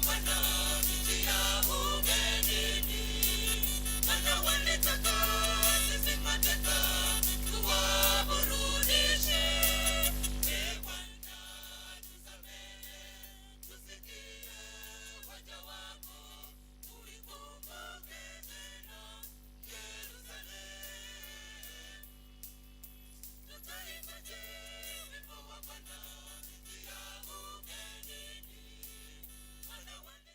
Bwana nchi ya ugenini, maana walitaka sisi mateka tuwaburudishe. Ee Bwana tusamehe, tusikie waja wako, uikumbuke tena Yerusalemu. Tutaimbaje wimbo wa Bwana nchi ya ugenini, maana wale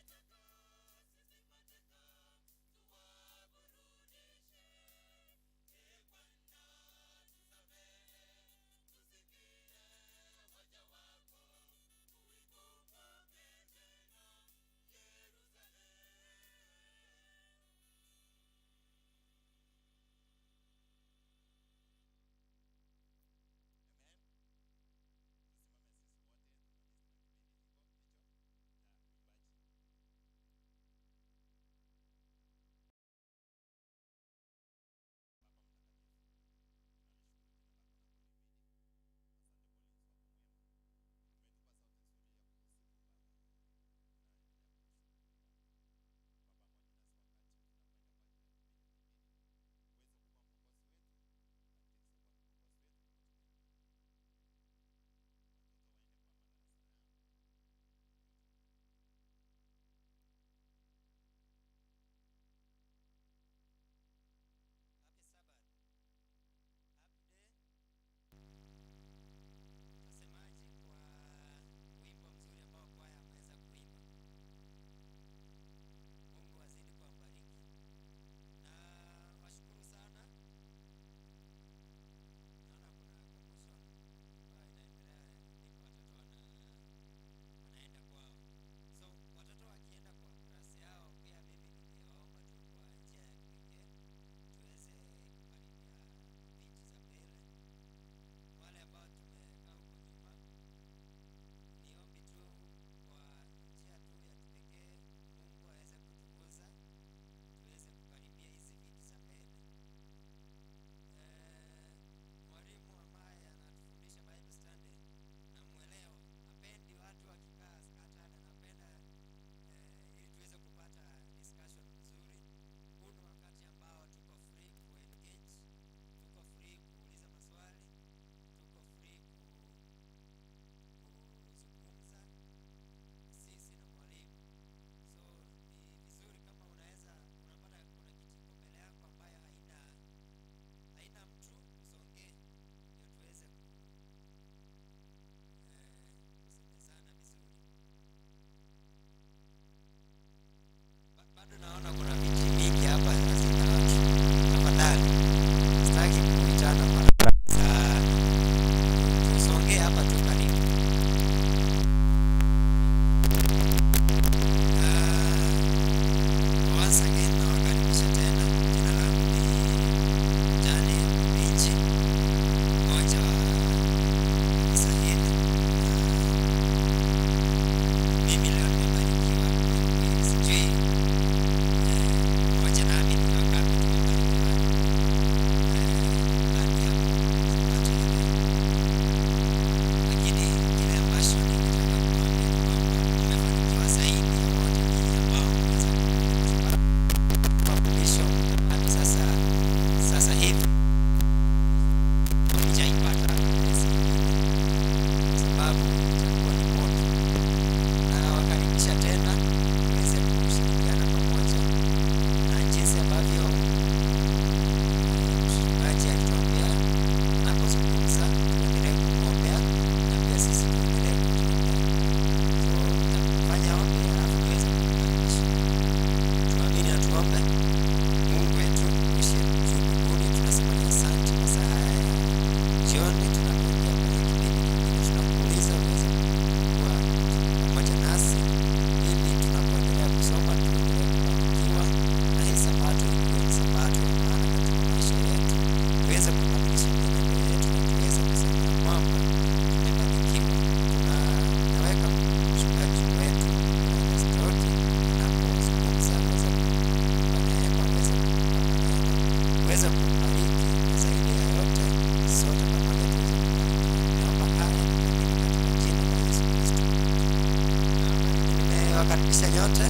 Niwakaribisha nyote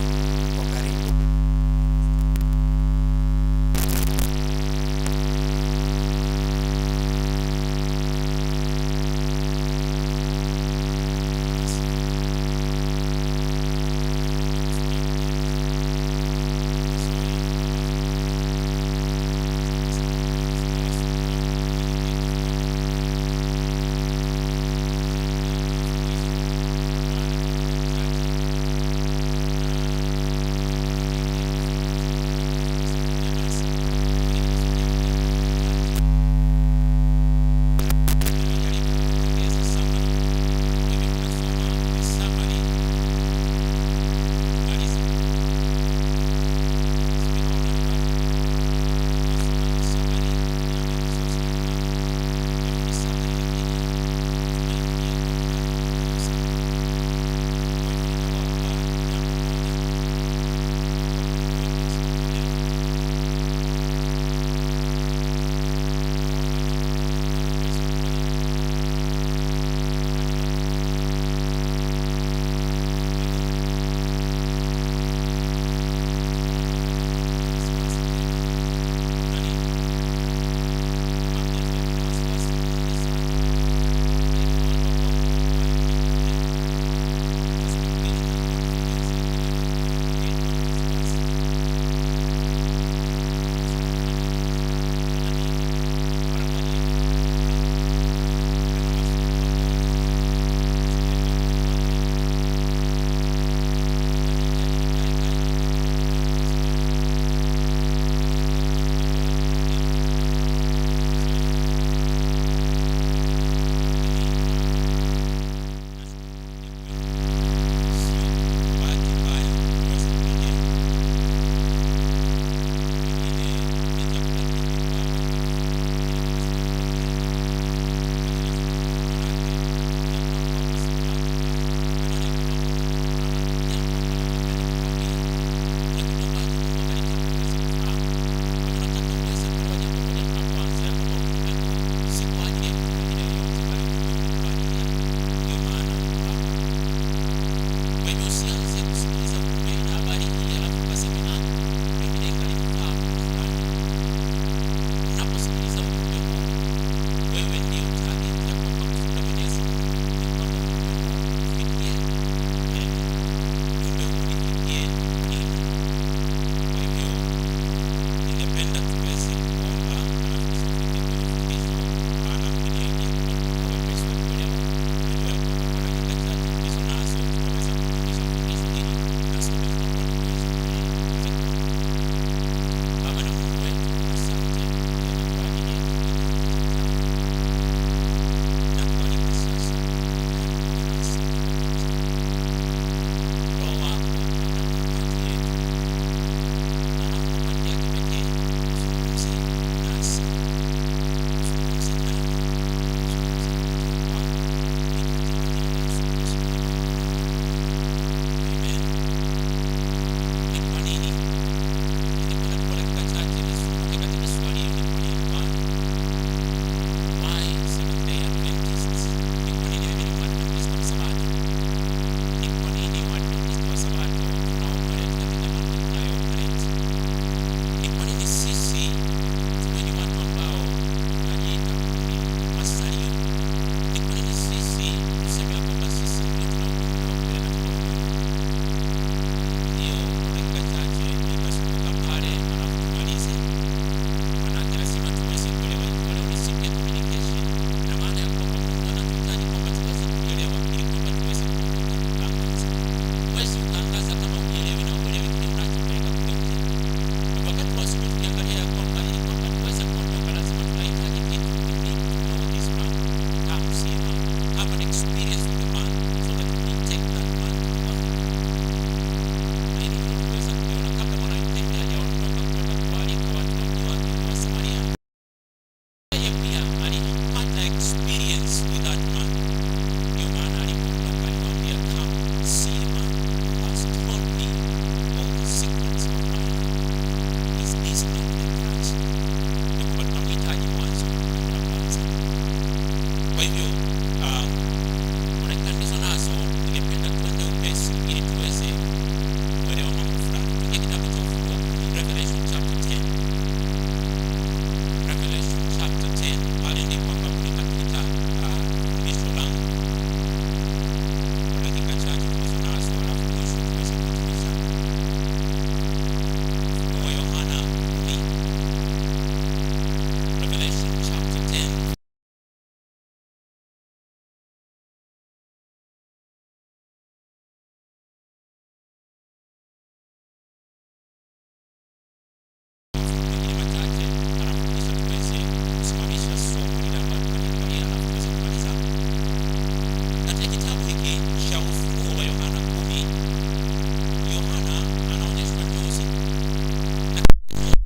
kwa karibu.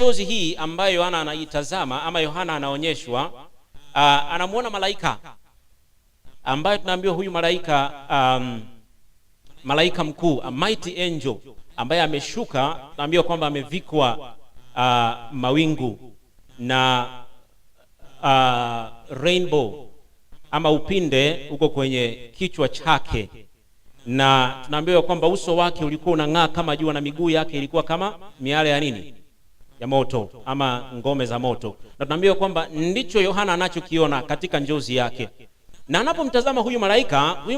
njozi hii ambayo Yohana anaitazama ama Yohana anaonyeshwa, anamuona malaika ambaye tunaambiwa huyu malaika malaika mkuu, a mighty angel, ambaye ameshuka. Tunaambiwa kwamba amevikwa mawingu na rainbow ama upinde uko kwenye kichwa chake, na tunaambiwa kwamba uso wake ulikuwa unang'aa kama jua na miguu yake ilikuwa kama miale ya nini, ya moto ama ngome za moto. Na tunaambiwa kwamba ndicho Yohana anachokiona katika njozi yake. Na anapomtazama huyu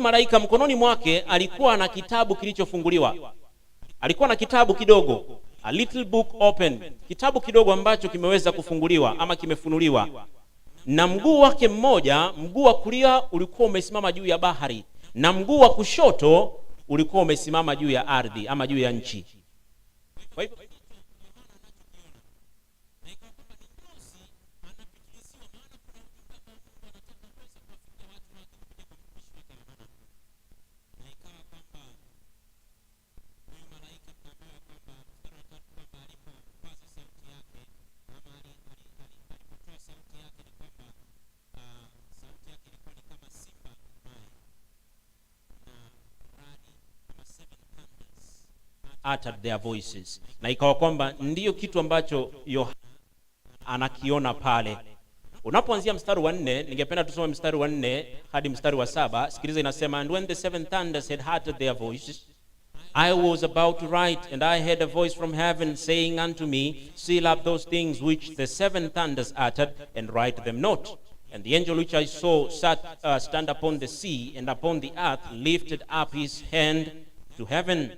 malaika mkononi mwake alikuwa na kitabu kilichofunguliwa. Alikuwa na kitabu kidogo, a little book open, kitabu kidogo ambacho kimeweza kufunguliwa ama kimefunuliwa. Na mguu wake mmoja, mguu wa kulia ulikuwa umesimama juu ya bahari, na mguu wa kushoto ulikuwa umesimama juu ya ardhi ama juu ya nchi. Kwa hivyo uttered their voices, na ikawa kwamba ndiyo kitu ambacho Yohana anakiona pale. Unapoanzia mstari wa 4, ningependa tusome mstari wa 4 hadi mstari wa 7. Sikiliza, inasema, and when the seven thunders had uttered their voices, I was about to write, and I heard a voice from heaven saying unto me, seal up those things which the seven thunders uttered, and write them not. And the angel which I saw stand upon the sea and upon the earth lifted up his hand to heaven.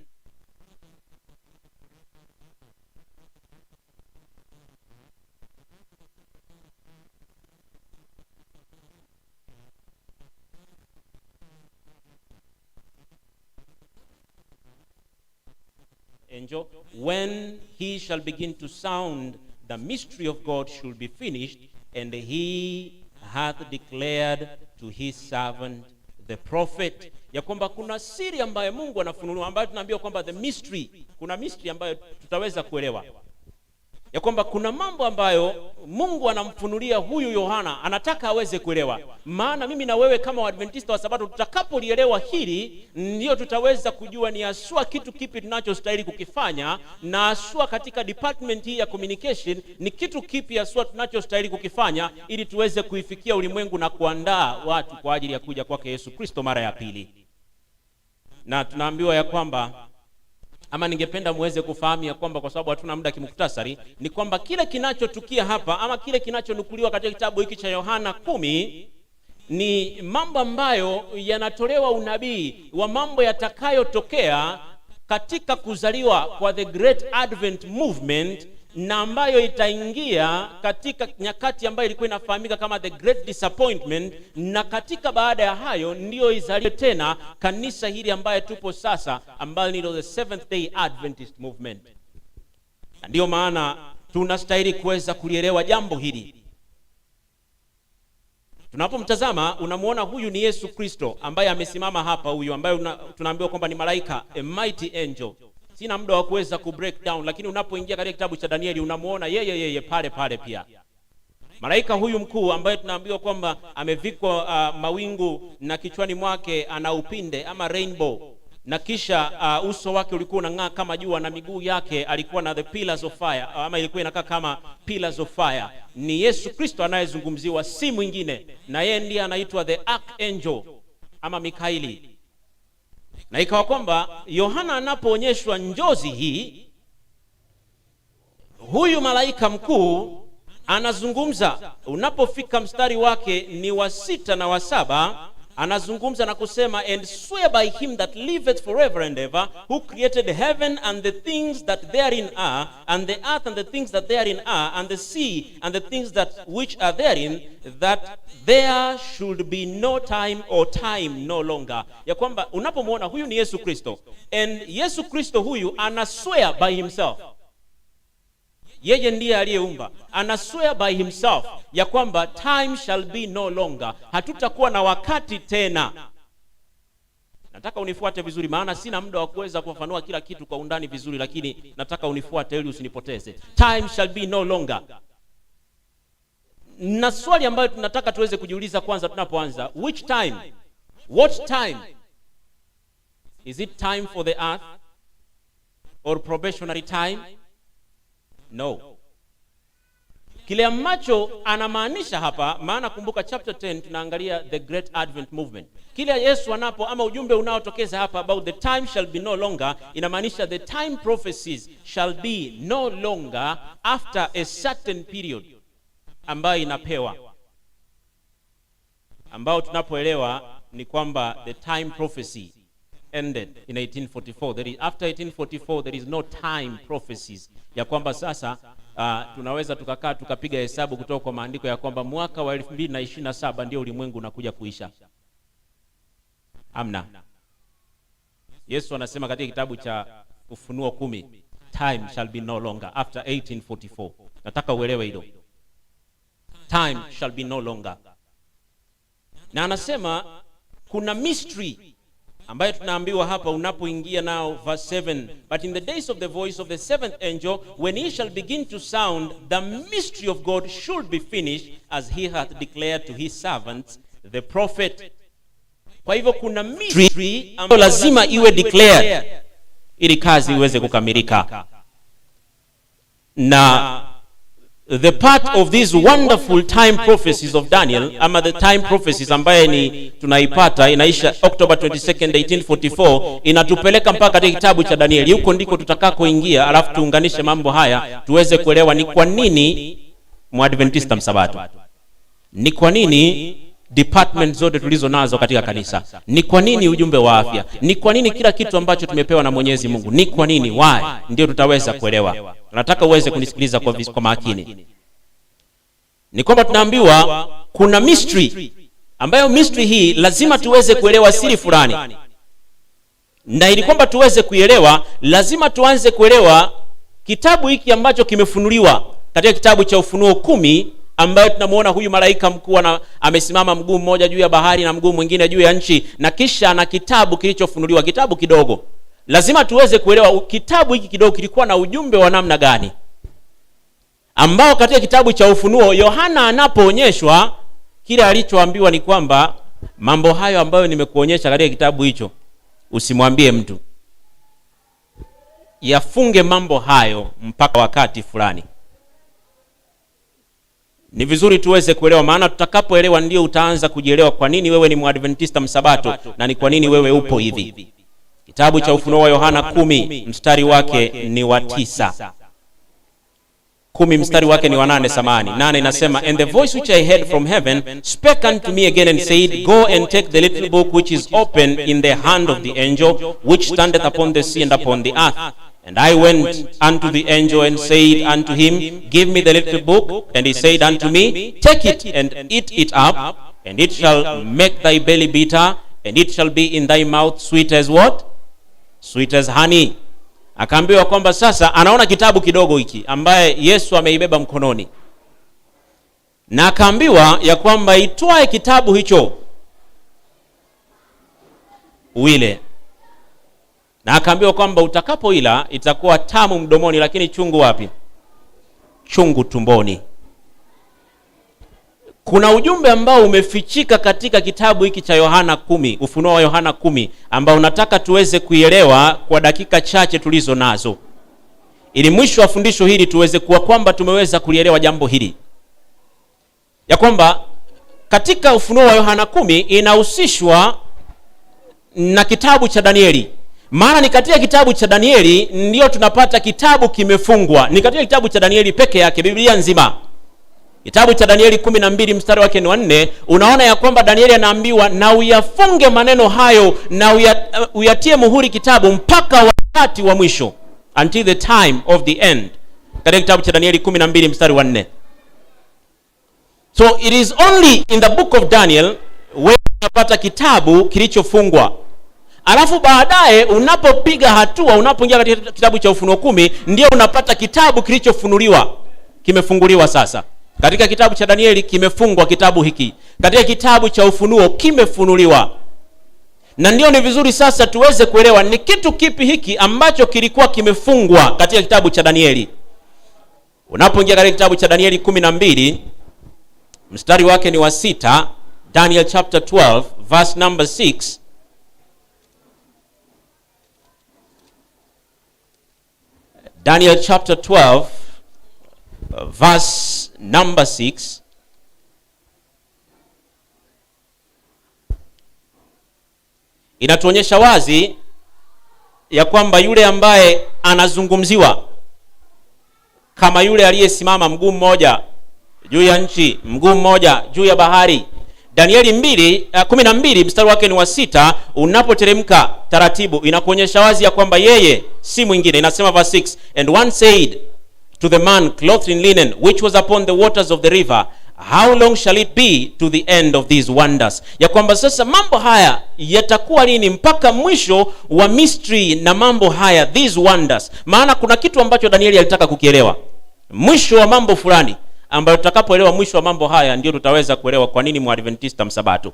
Angel, when he shall begin to sound, the mystery of God should be finished, and he hath declared to his servant the prophet. Ya kwamba kuna siri ambayo Mungu anafunua, ambayo tunaambiwa kwamba the mystery, kuna mystery ambayo tutaweza kuelewa, ya kwamba kuna mambo ambayo Mungu anamfunulia huyu Yohana, anataka aweze kuelewa. Maana mimi na wewe kama Waadventista wa Sabato, tutakapolielewa hili, ndio tutaweza kujua ni aswa kitu kipi tunachostahili kukifanya, na aswa katika department hii ya communication ni kitu kipi aswa tunachostahili kukifanya, ili tuweze kuifikia ulimwengu na kuandaa watu kwa ajili ya kuja kwake Yesu Kristo mara ya pili. Na tunaambiwa ya kwamba, ama ningependa muweze kufahamu ya kwamba, kwa sababu hatuna muda kimuktasari, ni kwamba kile kinachotukia hapa ama kile kinachonukuliwa katika kitabu hiki cha Yohana 10 ni mambo ambayo yanatolewa unabii wa mambo yatakayotokea katika kuzaliwa kwa the Great Advent Movement, na ambayo itaingia katika nyakati ambayo ilikuwa inafahamika kama the Great Disappointment, na katika baada ya hayo ndio izaliwe tena kanisa hili ambaye tupo sasa, ambayo ni the Seventh Day Adventist Movement. Na ndio maana tunastahili kuweza kulielewa jambo hili. Tunapomtazama, unamuona huyu ni Yesu Kristo ambaye amesimama hapa, huyu ambaye tunaambiwa kwamba ni malaika, a mighty angel. Sina muda wa kuweza ku break down, lakini unapoingia katika kitabu cha Danieli unamuona yeye pale pia. Malaika huyu mkuu ambaye tunaambiwa kwamba amevikwa mawingu na kichwani mwake ana upinde ama rainbow, na kisha uso wake ulikuwa unang'aa kama jua, na miguu yake alikuwa na the pillars of fire, ama ilikuwa inakaa kama pillars of fire. Ni Yesu Kristo anayezungumziwa, si mwingine, na yeye ndiye anaitwa the Archangel ama Mikaeli. Na ikawa kwamba Yohana anapoonyeshwa njozi hii, huyu malaika mkuu anazungumza. Unapofika mstari wake ni wa 6 na wa 7, anazungumza na kusema, and swear by him that liveth forever and ever, who created heaven and the things that therein are, and the earth and the things that therein are, and the sea and the things that which are therein, that there should be no time or time no longer. Ya kwamba unapomwona huyu ni Yesu Kristo, and Yesu Kristo huyu ana swear by himself. Yeye ndiye aliyeumba, ana swear by himself ya kwamba time shall be no longer, hatutakuwa na wakati tena. Nataka unifuate vizuri, maana sina muda wa kuweza kufafanua kila kitu kwa undani vizuri, lakini nataka unifuate ili usinipoteze. Time shall be no longer. Na swali ambayo tunataka tuweze kujiuliza kwanza tunapoanza, which time? What time? Is it time for the earth or probationary time? No. Kile ambacho anamaanisha hapa, maana kumbuka chapter 10 tunaangalia the great advent movement. Kile Yesu anapo ama ujumbe unaotokeza hapa about the time shall be no longer, inamaanisha the time prophecies shall be no longer after a certain period ambayo inapewa, ambao tunapoelewa ni kwamba the time prophecy ended in 1844. There is, after 1844 there is no time prophecies ya kwamba sasa tunaweza tukakaa tukapiga hesabu kutoka kwa maandiko ya kwamba mwaka wa 2027 ndio ulimwengu unakuja kuisha. Amna. Yesu anasema katika kitabu cha Ufunuo 10, time shall be no longer after 1844. Nataka uelewe hilo. Time shall be no longer. Na anasema kuna mystery ambayo tunaambiwa hapa unapoingia nao verse 7, but in the days of the voice of the seventh angel, when he shall begin to sound, the mystery of God should be finished, as he hath declared to his servants the prophet. Kwa hivyo kuna mystery ambayo lazima iwe declared ili kazi iweze kukamilika. Na the part of these wonderful time prophecies of Daniel, ama the time prophecies ambaye ni tunaipata inaisha October 22nd 1844, inatupeleka mpaka katika kitabu cha Danieli. Huko ndiko tutakakoingia, alafu tuunganishe mambo haya tuweze kuelewa ni kwa nini Mwadventista msabato, ni kwa nini department zote tulizo nazo katika kanisa, ni kwa nini ujumbe wa afya, ni kwa nini kila kitu ambacho tumepewa na Mwenyezi Mungu, ni kwa nini, why, ndio tutaweza kuelewa. Nataka uweze kunisikiliza kwa makini. Ni kwamba tunaambiwa kuna mystery, ambayo mystery hii lazima tuweze kuelewa siri fulani, na ili kwamba tuweze kuelewa lazima tuanze kuelewa kitabu hiki ambacho kimefunuliwa katika kitabu cha Ufunuo 10, ambayo tunamuona huyu malaika mkuu amesimama mguu mmoja juu ya bahari na mguu mwingine juu ya nchi, na kisha na kitabu kilichofunuliwa, kitabu kidogo. Lazima tuweze kuelewa kitabu hiki kidogo kilikuwa na ujumbe wa namna gani, ambao katika kitabu cha Ufunuo Yohana anapoonyeshwa kile alichoambiwa ni kwamba mambo hayo ambayo nimekuonyesha katika kitabu hicho usimwambie mtu, yafunge mambo hayo mpaka wakati fulani. Ni vizuri tuweze kuelewa, maana tutakapoelewa ndio utaanza kujielewa kwa nini wewe ni Mwadventista msabato na ni kwa nini wewe upo hivi. Kitabu cha Ufunuo wa Yohana 10 mstari wake ni wa 9. 10 mstari wake ni wa 8 samani. 8 inasema, and the voice which I heard from heaven spake unto me again and said, go and take the little book which is open in the hand of the angel which standeth upon the sea and upon the earth. And I went unto the angel and said unto him, give me the little book. And he said unto me, take it and eat it up, and it shall make thy belly bitter, and it shall be in thy mouth sweet as what? Sweet as honey. Akaambiwa kwamba sasa anaona kitabu kidogo hiki ambaye Yesu ameibeba mkononi, na akaambiwa ya kwamba itwae kitabu hicho uile, na akaambiwa kwamba utakapoila itakuwa tamu mdomoni, lakini chungu wapi? Chungu tumboni. Kuna ujumbe ambao umefichika katika kitabu hiki cha Yohana 10, Ufunuo wa Yohana 10, ambao nataka tuweze kuielewa kwa dakika chache tulizo nazo, ili mwisho wa fundisho hili tuweze kuwa kwamba tumeweza kulielewa jambo hili, ya kwamba katika Ufunuo wa Yohana 10 inahusishwa na kitabu cha Danieli. Maana ni katika kitabu cha Danieli ndio tunapata kitabu kimefungwa. Ni katika kitabu cha Danieli peke yake, Biblia nzima. Kitabu cha Danieli 12 mstari wake ni 4, unaona ya kwamba Danieli anaambiwa na uyafunge maneno hayo na uyatie muhuri kitabu mpaka wakati wa mwisho, until the time of the end. Katika kitabu cha Danieli 12 mstari wa 4. So it is only in the book of Daniel where tunapata kitabu kilichofungwa. Alafu baadaye unapopiga hatua, unapoingia katika kitabu cha Ufunuo 10, ndio unapata kitabu kilichofunuliwa, kimefunguliwa sasa. Katika kitabu cha Danieli kimefungwa kitabu hiki. Katika kitabu cha Ufunuo kimefunuliwa. Na ndio ni vizuri sasa tuweze kuelewa ni kitu kipi hiki ambacho kilikuwa kimefungwa katika kitabu cha Danieli. Unapoingia katika kitabu cha Danieli 12 mstari wake ni wa 6, Daniel chapter 12 verse number 6. Daniel chapter 12 verse number 6. Inatuonyesha wazi ya kwamba yule ambaye anazungumziwa kama yule aliyesimama mguu mmoja juu ya nchi, mguu mmoja juu ya bahari. Danieli 12 mstari wake ni wa 6. Unapoteremka taratibu inakuonyesha wazi ya kwamba yeye si mwingine. Inasema verse 6, and one said to the man clothed in linen which was upon the waters of the river, how long shall it be to the end of these wonders? Ya kwamba sasa mambo haya yatakuwa nini mpaka mwisho wa mystery na mambo haya, these wonders. Maana kuna kitu ambacho Danieli alitaka kukielewa, mwisho wa mambo fulani, ambayo tutakapoelewa mwisho wa mambo haya ndio tutaweza kuelewa kwa nini Mwadventista msabato.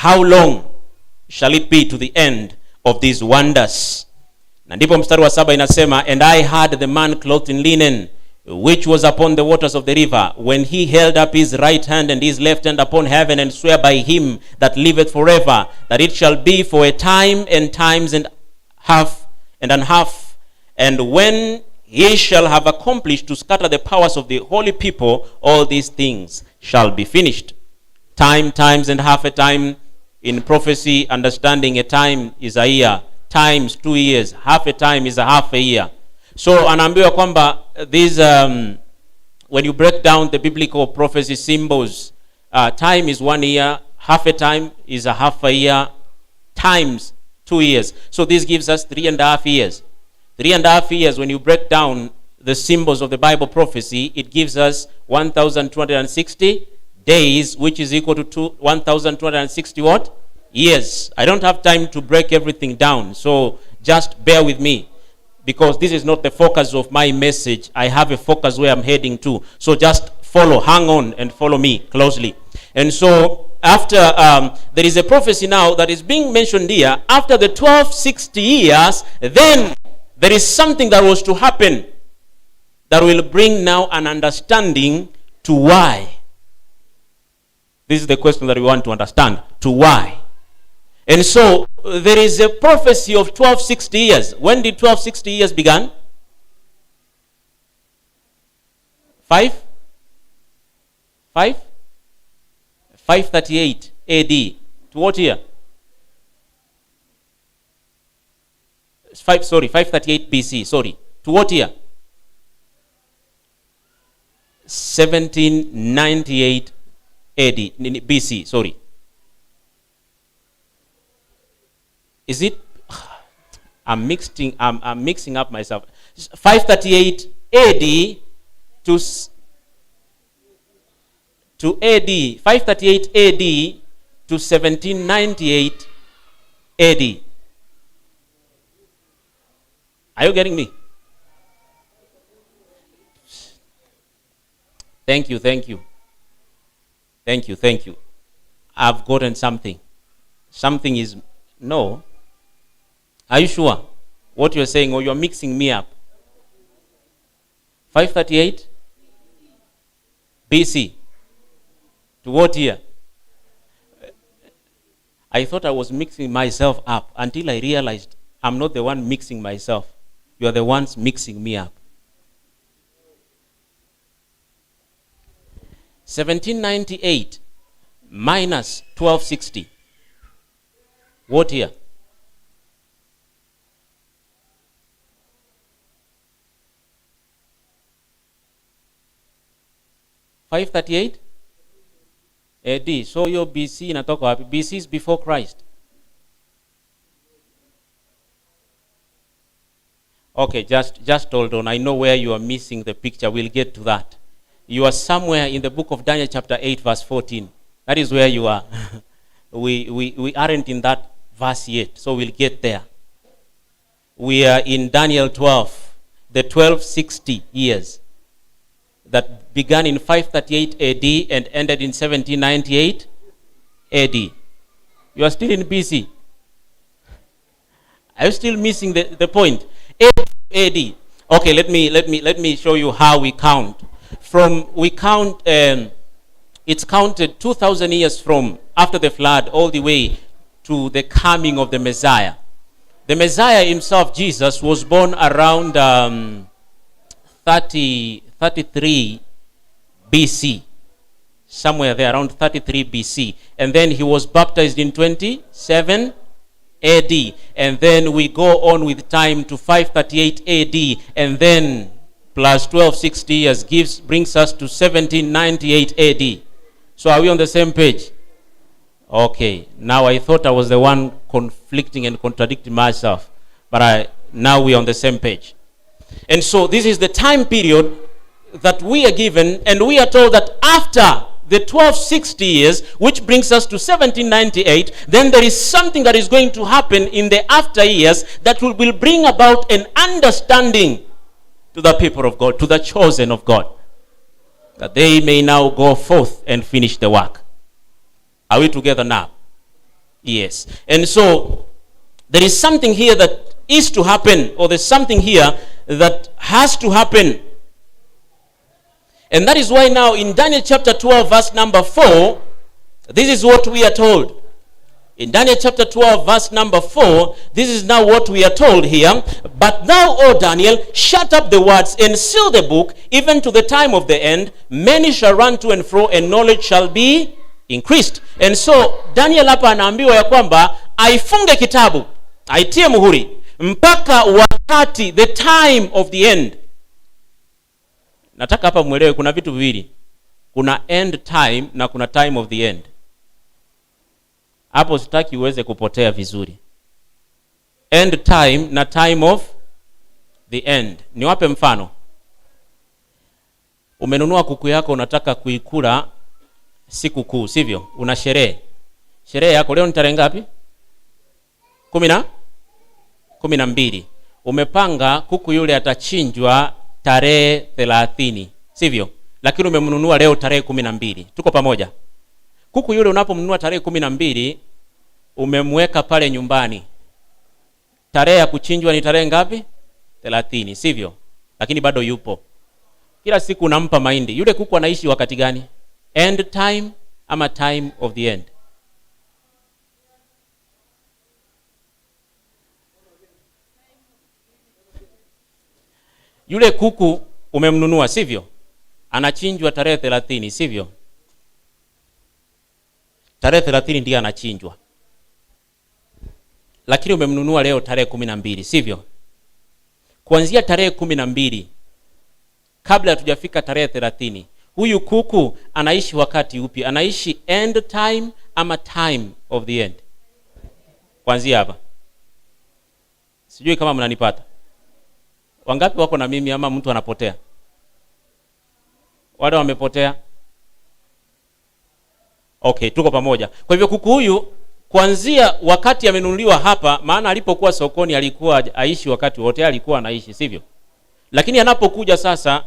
How long shall it be to the end of these wonders? Na ndipo mstari wa 7 inasema, and I heard the man clothed in linen which was upon the waters of the river, when he held up his right hand and his left hand upon heaven, and swear by him that liveth forever, that it shall be for a time and times and half and an half, and when he shall have accomplished to scatter the powers of the holy people, all these things shall be finished. Time, times, and half a time. In prophecy, understanding, a time is a year, times 2 years, half a time is a half a year. So anaambiwa kwamba these when you break down the biblical prophecy symbols, time is 1 year, half a time is a half a year, times 2 years. So this gives us 3.5 years. 3.5 years, when you break down the symbols of the Bible prophecy, it gives us 1,260 days, which is equal to 1,260 what? Years. I don't have time to break everything down, so just bear with me, because this is not the focus of my message. I have a focus where I'm heading to. So just follow, hang on, and follow me closely. And so after, there is a prophecy now that is being mentioned here. After the 1260 years, then there is something that was to happen that will bring now an understanding to why. This is the question that we want to understand, to why. And so there is a prophecy of 1260 years. When did 1260 years begin? 538 AD. To what year? 538 BC, sorry. To what year? 1798 AD, BC, sorry. Is it? I'm mixing up myself. 538 AD to AD. 538 AD to 1798 AD. Are you getting me? Thank you. I've gotten something. Something is, no. Are you sure what you're saying, or you're mixing me up? 538 BC. To what year? I thought I was mixing myself up until I realized I'm not the one mixing myself. You are the ones mixing me up. 1798 minus 1260. What year? $538 AD. So your BC inatoka wapi? BC is before Christ. Okay, just hold on. I know where you are missing the picture. We'll get to that. You are somewhere in the book of Daniel chapter 8 verse 14. That is where you are. we aren't in that verse yet, so we'll get there. We are in Daniel 12, the 1260 years that began in 538 AD and ended in 1798 AD. You are still in BC. Are you still missing the point? AD. Okay, let me show you how we count. It's counted 2,000 years from after the flood all the way to the coming of the Messiah. The Messiah himself, Jesus, was born around 33 BC. Somewhere there, around 33 BC. And then he was baptized in 27 AD. And then we go on with time to 538 AD. And then plus 1260 years brings us to 1798 AD. So are we on the same page? Okay. Now I thought I was the one conflicting and contradicting myself. But now we are on the same page. And so this is the time period that we are given, and we are told that after the 1260 years, which brings us to 1798, then there is something that is going to happen in the after years that will bring about an understanding to the people of God, to the chosen of God, that they may now go forth and finish the work. Are we together now? Yes. And so there is something here that is to happen, or there's something here that has to happen. And that is why now in Daniel chapter 12 verse number 4, this is what we are told. In Daniel chapter 12 verse number 4, this is now what we are told here. But thou, O Daniel, shut up the words and seal the book, even to the time of the end. Many shall run to and fro, and knowledge shall be increased. And so Daniel hapa anaambiwa ya kwamba aifunge kitabu, aitie muhuri mpaka wakati, the time of the end. Nataka hapa mwelewe kuna vitu viwili. Kuna end time na kuna time of the end. Hapo sitaki uweze kupotea vizuri. End time na time of the end. Niwape mfano. Umenunua kuku yako, unataka kuikula siku kuu, sivyo? Una sherehe. Sherehe yako leo ni tarehe ngapi? 12. Umepanga kuku yule atachinjwa tarehe 30, sivyo? Lakini umemnunua leo tarehe 12. Tuko pamoja? Kuku yule unapomnunua tarehe 12, umemweka pale nyumbani. Tarehe ya kuchinjwa ni tarehe ngapi? 30, sivyo? Lakini bado yupo. Kila siku unampa mahindi. Yule kuku anaishi wakati gani? End time ama time of the end? Yule kuku umemnunua, sivyo? Anachinjwa tarehe 30, sivyo? Tarehe 30 ndiye anachinjwa. Lakini umemnunua leo tarehe 12, sivyo? Kuanzia tarehe 12 kabla hatujafika tarehe 30, huyu kuku anaishi wakati upi? Anaishi end time ama time of the end? Kuanzia hapa. Sijui kama mnanipata. Wangapi wako na mimi ama mtu anapotea? Wale wamepotea? Okay, tuko pamoja. Kwa hivyo kuku huyu kuanzia wakati amenunuliwa hapa, maana alipokuwa sokoni alikuwa aishi wakati wote, alikuwa anaishi, sivyo? Lakini anapokuja sasa,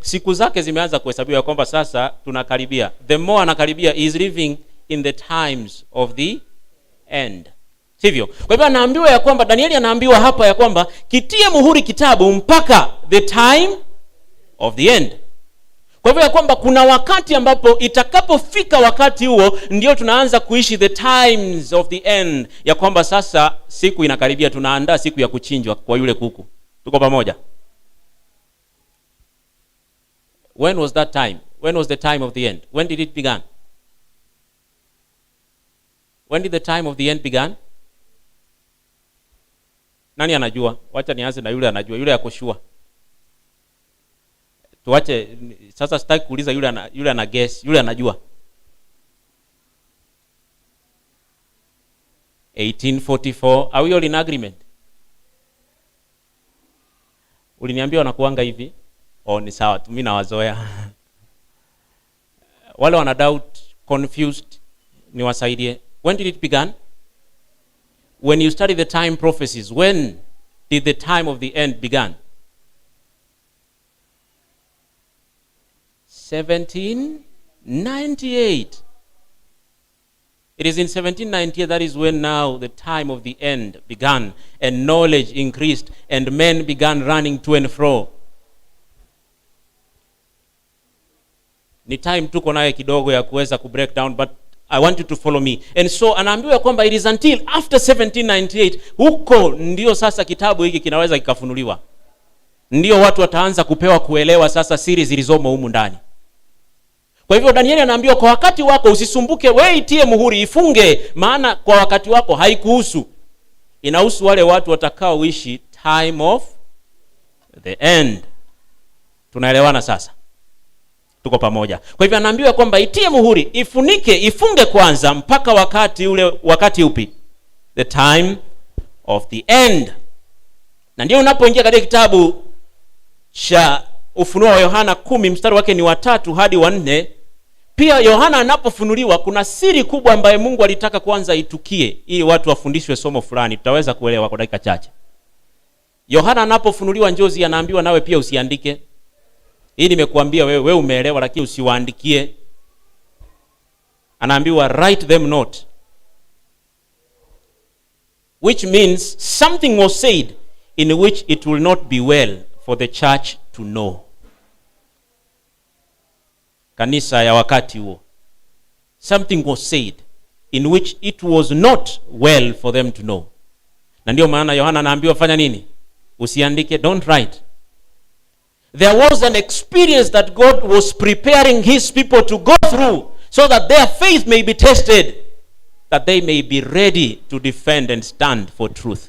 siku zake zimeanza kuhesabiwa kwamba sasa tunakaribia. The more anakaribia is living in the times of the end. Sivyo? Kwa hivyo anaambiwa ya kwamba, Danieli anaambiwa hapa ya kwamba kitie muhuri kitabu mpaka the time of the end. Kwa hivyo ya kwamba kuna wakati ambapo itakapofika wakati huo ndio tunaanza kuishi the times of the end, ya kwamba sasa siku inakaribia, tunaandaa siku ya kuchinjwa kwa yule kuku. Tuko pamoja? When was that time? When was the time of the end? When did it begin? When did the time of the end begin? Nani anajua? Wacha nianze na yule anajua, yule akoshua. Tuache sasa, sitaki kuuliza yule ana guess, yule anajua. 1844. Are we all in agreement? Uliniambia wanakuanga hivi. Oh, ni sawa, mimi nawazoea. Wale wana doubt, confused, niwasaidie. When did it begin? When you study the time prophecies, when did the time of the end begin? 1798. It is in 1798 that is when now the time of the end began and knowledge increased and men began running to and fro. Ni time tuko naye kidogo ya kuweza ku break down, but I want you to follow me. And so anaambiwa kwamba it is until after 1798 huko ndio sasa kitabu hiki kinaweza kikafunuliwa. Ndio watu wataanza kupewa kuelewa sasa siri zilizomo humu ndani. Kwa hivyo Danieli anaambiwa kwa wakati wako usisumbuke, wewe itie muhuri, ifunge, maana kwa wakati wako haikuhusu. Inahusu wale watu watakaoishi time of the end. Tunaelewana sasa? Tuko pamoja. Kwa hivyo anaambiwa kwamba itie muhuri, ifunike, ifunge kwanza mpaka wakati ule. Wakati upi? The time of the end. Na ndio unapoingia katika kitabu cha Ufunuo wa Yohana 10 mstari wake ni wa 3 hadi wa 4. Pia Yohana anapofunuliwa kuna siri kubwa ambayo Mungu alitaka kwanza itukie ili watu wafundishwe somo fulani. Tutaweza kuelewa kwa dakika chache. Yohana anapofunuliwa njozi anaambiwa nawe pia usiandike. Hii nimekuambia wewe umeelewa, lakini usiwaandikie. Anaambiwa write them not, which means something was said in which it will not be well for the church to know. Kanisa ya wakati huo, something was said in which it was not well for them to know. Na ndio maana Yohana anaambiwa fanya nini? Usiandike, don't write. There was an experience that God was preparing his people to go through so that their faith may be tested, that they may be ready to defend and stand for truth.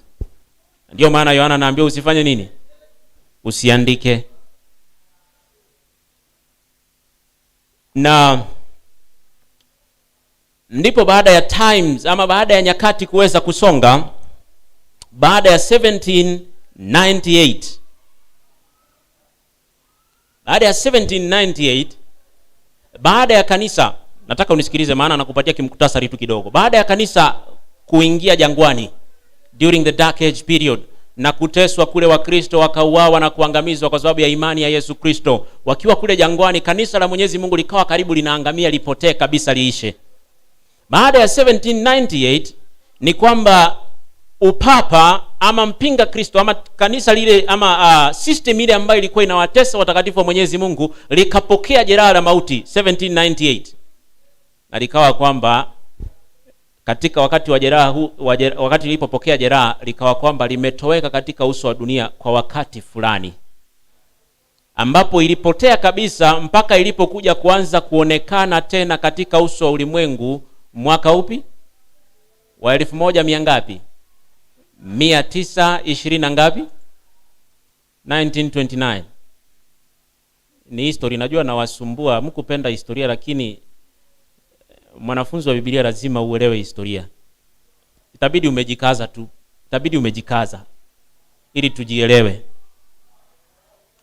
Ndio maana Yohana anaambiwa usifanye nini? Usiandike. Na ndipo baada ya times ama baada ya nyakati kuweza kusonga, baada ya 1798, baada ya kanisa, nataka unisikilize maana nakupatia kimkutasari tu kidogo. Baada ya kanisa kuingia jangwani during the dark age period na kuteswa kule, Wakristo wakauawa na kuangamizwa kwa sababu ya imani ya Yesu Kristo. Wakiwa kule jangwani, kanisa la Mwenyezi Mungu likawa karibu linaangamia, lipotee kabisa, liishe. Baada ya 1798 ni kwamba upapa ama mpinga Kristo ama kanisa lile ama system ile ambayo ilikuwa inawatesa watakatifu wa Mwenyezi Mungu likapokea jeraha la mauti 1798. Na likawa kwamba katika wakati wa jeraha wakati lilipopokea jeraha likawa kwamba limetoweka katika uso wa dunia kwa wakati fulani, ambapo ilipotea kabisa mpaka ilipokuja kuanza kuonekana tena katika uso wa ulimwengu mwaka upi? Wa 1100 ngapi? 920 na ngapi? 1929. Ni history, najua nawasumbua, mkupenda historia, lakini mwanafunzi wa Biblia lazima uelewe historia. Itabidi umejikaza tu. Itabidi umejikaza ili tujielewe.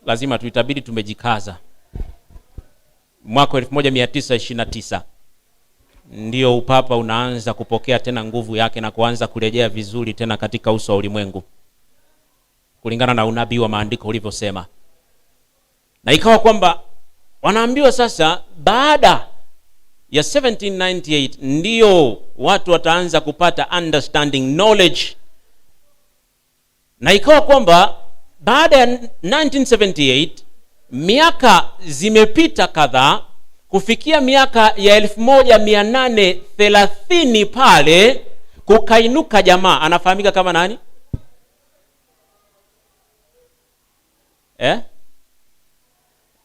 Lazima tu itabidi tumejikaza. Mwaka 1929 ndio upapa unaanza kupokea tena nguvu yake na kuanza kurejea vizuri tena katika uso wa ulimwengu, kulingana na unabii wa maandiko ulivyosema. Na ikawa kwamba wanaambiwa sasa baada ya 1798 ndio watu wataanza kupata understanding, knowledge. Na ikawa kwamba baada ya 1978 miaka zimepita kadhaa kufikia miaka ya 1830 pale kukainuka jamaa anafahamika kama nani?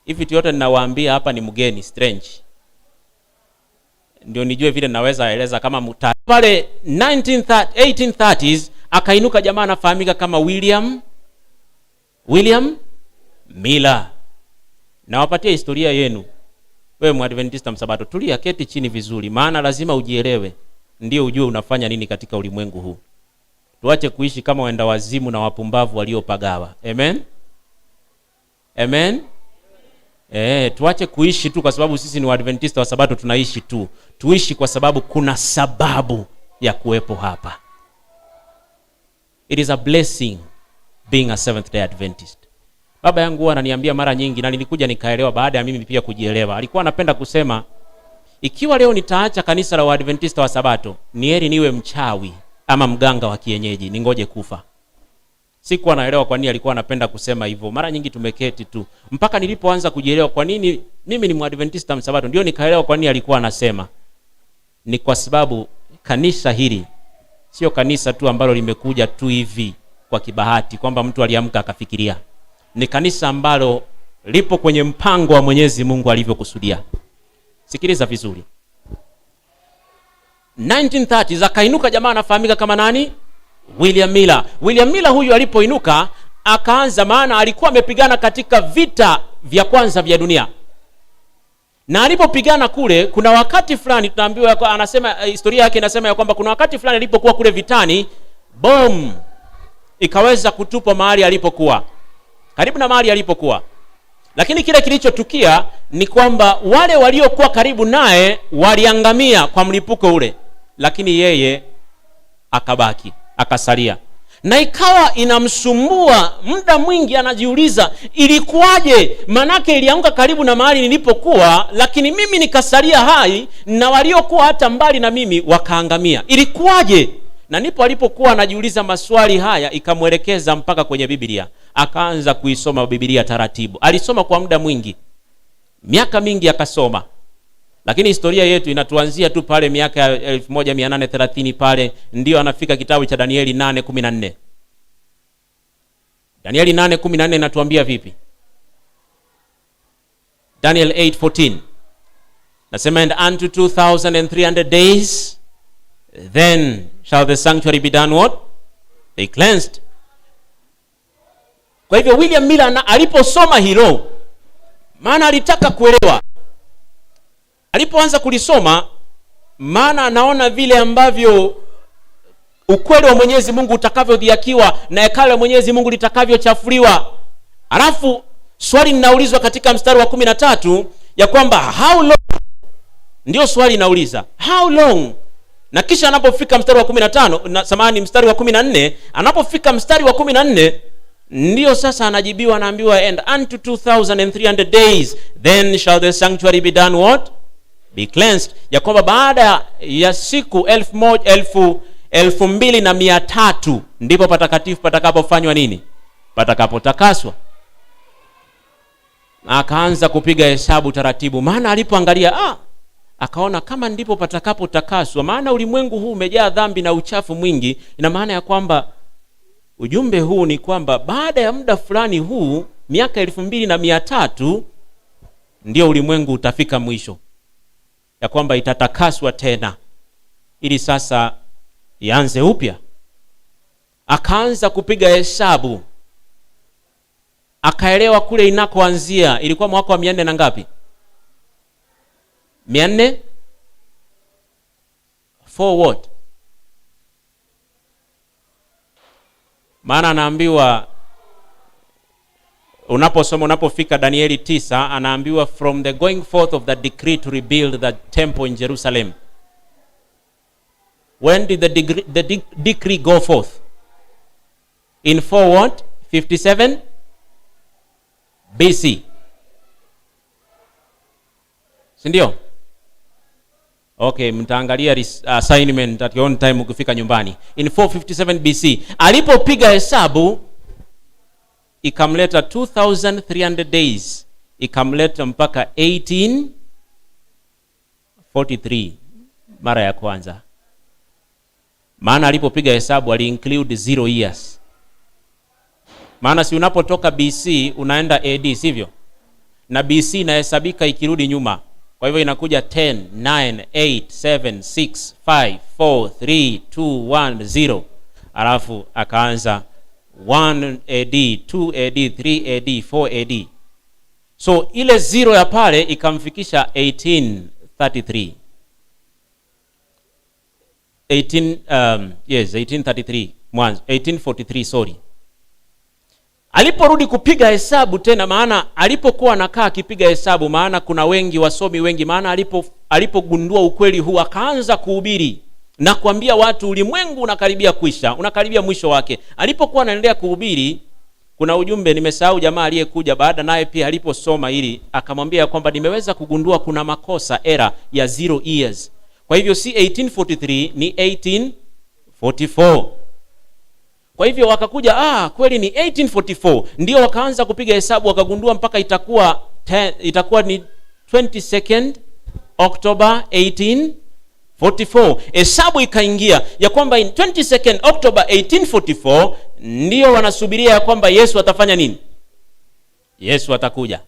Hivi vitu yote ninawaambia hapa ni mgeni, strange. Ndio nijue vile naweza eleza kama mutari. Pale 1830s akainuka jamaa anafahamika kama William Miller. Na wapatia historia yenu. Wewe Mwadventista msabato, tulia, keti chini vizuri, maana lazima ujielewe ndio ujue unafanya nini katika ulimwengu huu. Tuache kuishi kama wenda wazimu na wapumbavu waliopagawa. Amen. Amen. Tuache kuishi tu kwa sababu sisi ni Waadventista wa Sabato tunaishi tu. Tuishi kwa sababu kuna sababu ya kuwepo hapa. It is a blessing being a Seventh Day Adventist. Baba yangu ananiambia mara nyingi na nilikuja nikaelewa baada ya mimi pia kujielewa. Alikuwa anapenda kusema Ikiwa leo nitaacha kanisa la Waadventista wa Sabato, ni heri niwe mchawi ama mganga wa kienyeji, ningoje kufa. Sikuwa naelewa kwa nini alikuwa anapenda kusema hivyo. Mara nyingi tumeketi tu mpaka nilipoanza kujielewa kwa nini mimi ni Mwadventista msabato, ndio nikaelewa kwa nini alikuwa anasema. Ni kwa sababu kanisa hili sio kanisa tu ambalo limekuja tu hivi kwa kibahati kwamba mtu aliamka akafikiria. Ni kanisa ambalo lipo kwenye mpango wa Mwenyezi Mungu alivyokusudia. Sikiliza vizuri. 1930s akainuka jamaa anafahamika kama nani? William Miller. William Miller huyu alipoinuka akaanza, maana alikuwa amepigana katika vita vya kwanza vya dunia. Na alipopigana kule, kuna wakati fulani tunaambiwa, anasema historia yake inasema ya kwamba kuna wakati fulani alipokuwa kule vitani, bomu ikaweza kutupwa mahali alipokuwa, karibu na mahali alipokuwa. Lakini kile kilichotukia ni kwamba wale waliokuwa karibu naye waliangamia kwa mlipuko ule, lakini yeye akabaki, akasalia. Na ikawa inamsumbua muda mwingi, anajiuliza ilikuwaje? Manake ilianguka karibu na mahali nilipokuwa, lakini mimi nikasalia hai na waliokuwa hata mbali na mimi wakaangamia. Ilikuwaje? Na ndipo alipokuwa anajiuliza maswali haya, ikamwelekeza mpaka kwenye Biblia. Akaanza kuisoma Biblia taratibu. Alisoma kwa muda mwingi, miaka mingi akasoma. Lakini historia yetu inatuanzia tu pale miaka ya 1830 pale ndio anafika kitabu cha Danieli 8:14. Danieli 8:14 inatuambia vipi? Daniel 8:14 nasema, and unto 2300 days then shall the sanctuary be done what? Be cleansed. Kwa hivyo William Miller aliposoma hilo, maana alitaka kuelewa, alipoanza kulisoma, maana anaona vile ambavyo ukweli wa Mwenyezi Mungu utakavyodhiakiwa na hekalu la Mwenyezi Mungu litakavyochafuliwa. Alafu swali linaulizwa katika mstari wa 13 ya kwamba how long, ndio swali linauliza how long. Na kisha anapofika mstari wa 15, mstari wa 14, anapofika mstari wa 14 ndio sasa anajibiwa, anaambiwa and unto 2300 days then shall the sanctuary be done what? Be cleansed. Ya kwamba baada ya siku 2300 ndipo patakatifu patakapofanywa nini? Patakapotakaswa. Akaanza kupiga hesabu taratibu, maana alipoangalia akaona kama ndipo patakapotakaswa, maana ulimwengu huu umejaa dhambi na uchafu mwingi. Ina maana ya kwamba ujumbe huu ni kwamba baada ya muda fulani huu, miaka 2300, ndio ulimwengu utafika mwisho, ya kwamba itatakaswa tena ili sasa ianze upya. Akaanza kupiga hesabu, akaelewa kule inakoanzia ilikuwa mwaka wa 400 na ngapi? 400 for what? Maana anaambiwa, unapofika Danieli 9, anaambiwa from the going forth of the decree to rebuild the temple in Jerusalem. When did the decree go forth? In 457 BC. Sindio? Okay, mtaangalia assignment at your own time ukifika nyumbani. In 457 BC, alipopiga hesabu ikamleta 2300 days, ikamleta mpaka 1843 mara ya kwanza. Maana alipopiga hesabu ali include 0 years. Maana si unapotoka BC unaenda AD, sivyo? Na BC inahesabika ikirudi nyuma. Kwa hivyo inakuja 10, 9, 8, 7, 6, 5, 4, 3, 2, 1, 0. Alafu akaanza 1 AD, 2 AD, 3 AD, 4 AD. So ile 0 ya pale ikamfikisha 1833. 1833 mwanzo 1843, sorry. Aliporudi kupiga hesabu tena, maana alipokuwa anakaa akipiga hesabu, maana kuna wengi wasomi wengi, maana alipogundua ukweli huu akaanza kuhubiri na kuambia watu ulimwengu unakaribia kuisha, unakaribia mwisho wake. Alipokuwa anaendelea kuhubiri, Kuna ujumbe nimesahau, jamaa aliyekuja baada naye pia aliposoma ili akamwambia kwamba nimeweza kugundua kuna makosa era ya 0 years. Kwa hivyo si 1843 ni 1844. Kwa hivyo wakakuja kweli ni 1844, ndio wakaanza kupiga hesabu wakagundua mpaka itakuwa ni 22nd October 1844. Hesabu ikaingia ya kwamba in 22nd October 1844 ndio wanasubiria ya kwamba Yesu atafanya nini? Yesu atakuja.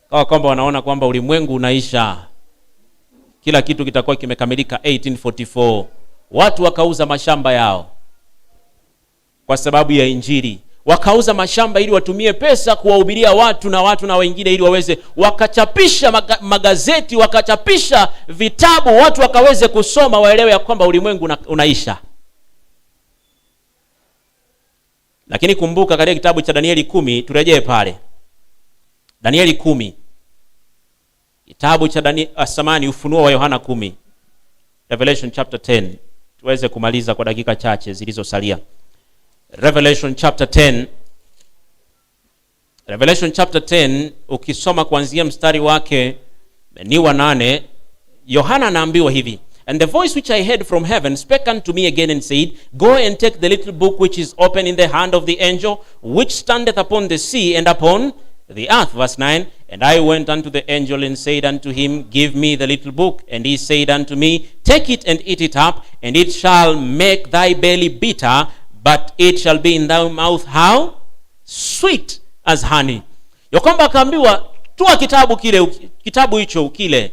Kwa kwamba wanaona kwamba ulimwengu unaisha, kila kitu kitakuwa kimekamilika 1844. Watu wakauza mashamba yao kwa sababu ya Injili. Wakauza mashamba ili watumie pesa kuwahubiria watu na wengine ili waweze, wakachapisha magazeti, wakachapisha vitabu, watu wakaweze kusoma waelewe ya kwamba ulimwengu unaisha. Lakini kumbuka katika kitabu cha Danieli 10, turejee pale. Danieli 10. Kitabu cha Ufunuo wa Yohana 10. Revelation chapter 10. Tuweze kumaliza kwa dakika chache zilizosalia. Revelation chapter 10. Revelation chapter 10 ukisoma kuanzia mstari wake ni wa 8, Yohana anaambiwa hivi: And the voice which I heard from heaven spake unto me again and said, Go and take the little book which is open in the hand of the angel which standeth upon the sea and upon the earth. Verse 9. And I went unto the angel and said unto him, Give me the little book. And he said unto me, Take it and eat it up, and it shall make thy belly bitter, but it shall be in thy mouth how? Sweet as honey. Yakwamba akaambiwa tua kitabu hicho ukile,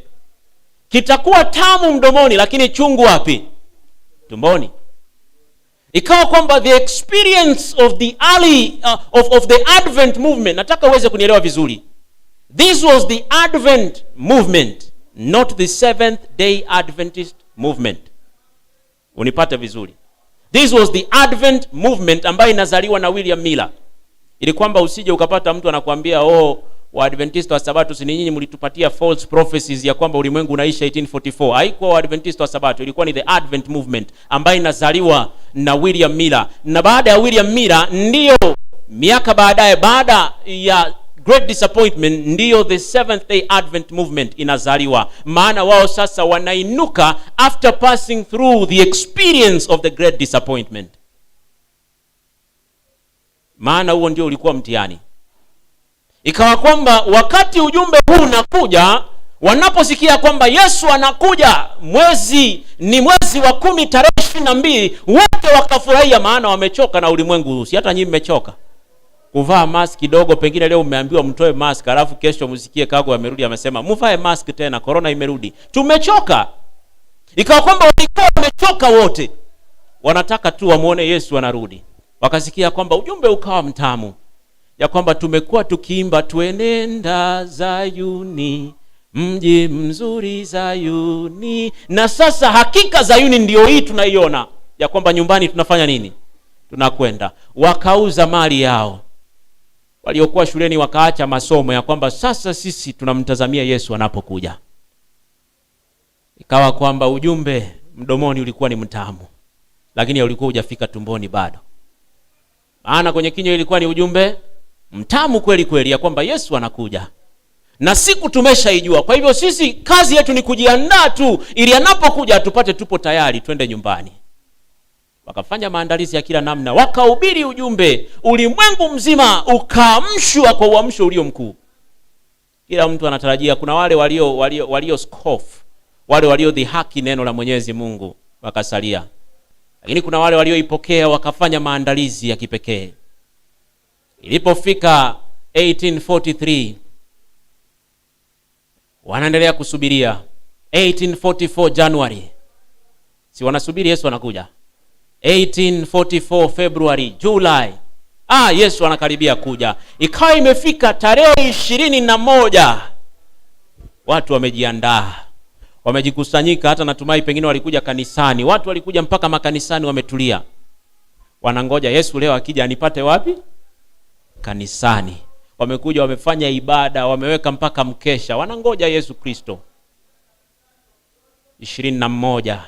kitakuwa tamu mdomoni lakini chungu wapi? Tumboni. Ikawa kwamba the experience of the early of the Advent movement, nataka uweze kunielewa vizuri. This was the Advent movement, not the Seventh Day Adventist movement. Unipate vizuri. This was the Advent movement ambayo inazaliwa na William Miller. Ili kwamba usije ukapata mtu anakuambia wa Adventist wa Sabato si nyinyi mlitupatia false prophecies ya kwamba ulimwengu unaisha 1844. Haikuwa wa Adventist wa Sabato, ilikuwa ni the Advent movement ambayo inazaliwa na William Miller. Na baada ya William Miller ndio miaka baadaye, baada ya Great Disappointment, ndio the Seventh Day Advent movement inazaliwa. Maana wao sasa wanainuka after passing through the experience of the Great Disappointment. Maana huo ndio ulikuwa mtihani. Ikawa kwamba wakati ujumbe huu unakuja, wanaposikia kwamba Yesu anakuja, mwezi wa 10 tarehe 22, wote wakafurahia, maana wamechoka na ulimwengu. Si hata nyinyi mmechoka kuvaa mask kidogo? Pengine leo umeambiwa mtoe mask, alafu kesho msikie Kago amerudi amesema mvae mask tena, corona imerudi. Tumechoka. Ikawa kwamba walikuwa wamechoka wote, wanataka tu wamuone Yesu anarudi. Wakasikia kwamba ujumbe ukawa mtamu, ya kwamba tumekuwa tukiimba tuenenda Zayuni, mji mzuri Zayuni, na sasa hakika Zayuni ndio hii tunaiona, ya kwamba nyumbani tunafanya nini? Tunakwenda. Wakauza mali yao, waliokuwa shuleni wakaacha masomo, ya kwamba sasa sisi tunamtazamia Yesu anapokuja. Ikawa kwamba ujumbe mdomoni ulikuwa ni mtamu, lakini ulikuwa hujafika tumboni bado. Maana kwenye kinywa ilikuwa ni ujumbe mtamu kweli kweli, ya kwamba Yesu anakuja na siku tumeshaijua. Kwa hivyo sisi kazi yetu ni kujiandaa tu, ili anapokuja tupate tupo tayari twende nyumbani. Wakafanya maandalizi ya kila namna, wakahubiri ujumbe, ulimwengu mzima ukaamshwa kwa uamsho ulio mkuu. Kila mtu anatarajia. Kuna wale walio scoff, wale waliodhihaki neno la Mwenyezi Mungu wakasalia, lakini kuna wale walioipokea wakafanya maandalizi ya kipekee. Ilipofika 1843, wanaendelea kusubiria. 1844 January, si wanasubiri Yesu anakuja. 1844 February, July, Yesu anakaribia kuja. Ikawa imefika tarehe 21, watu wamejiandaa, wamejikusanyika. Hata natumai pengine walikuja kanisani, watu walikuja mpaka makanisani, wametulia, wanangoja Yesu leo akija anipate wapi? Kanisani. Wamekuja, wamefanya ibada, wameweka mpaka mkesha, wanangoja Yesu Kristo. 21,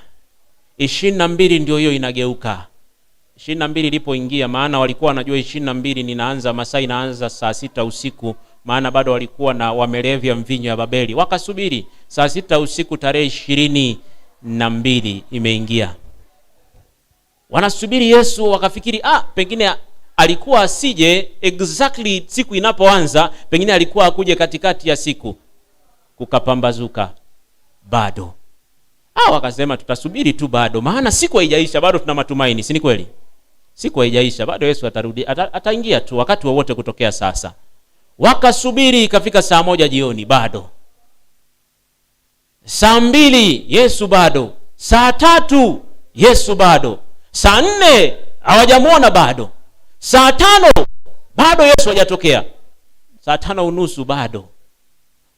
22 ndio hiyo inageuka. 22 ilipoingia, maana walikuwa wanajua 22 ninaanza masaa inaanza saa 6 usiku, maana bado walikuwa na wamelevya mvinyo ya Babeli. Wakasubiri saa 6 usiku tarehe 22 imeingia. Wanasubiri Yesu, wakafikiri pengine alikuwa asije exactly siku inapoanza, pengine alikuwa akuje katikati ya siku. Kukapambazuka, bado. Wakasema tutasubiri tu bado, maana siku haijaisha, bado tuna matumaini, si ni kweli? Siku haijaisha, bado Yesu atarudi, ataingia tu wakati wowote kutokea sasa. Wakasubiri, ikafika saa 1 jioni, bado. Saa 2 Yesu bado. Saa 3 Yesu bado. Saa 4 hawajamuona bado. Saa 5 bado Yesu hajatokea. Saa 5:30 bado.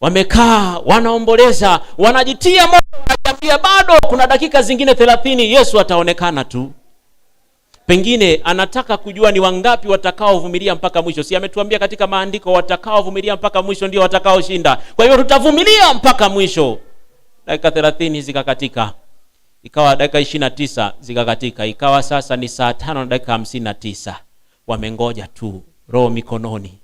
Wamekaa, wanaomboleza, wanajitia moyo, wanajiambia bado kuna dakika zingine 30 Yesu ataonekana tu. Pengine anataka kujua ni wangapi watakaovumilia mpaka mwisho. Si ametuambia katika maandiko watakaovumilia mpaka mwisho ndio watakaoshinda. Kwa hiyo tutavumilia mpaka mwisho. Dakika 30 zikakatika. Ikawa dakika 29 zikakatika. Ikawa sasa ni saa 5 na dakika 59. Wamengoja tu, roho mikononi.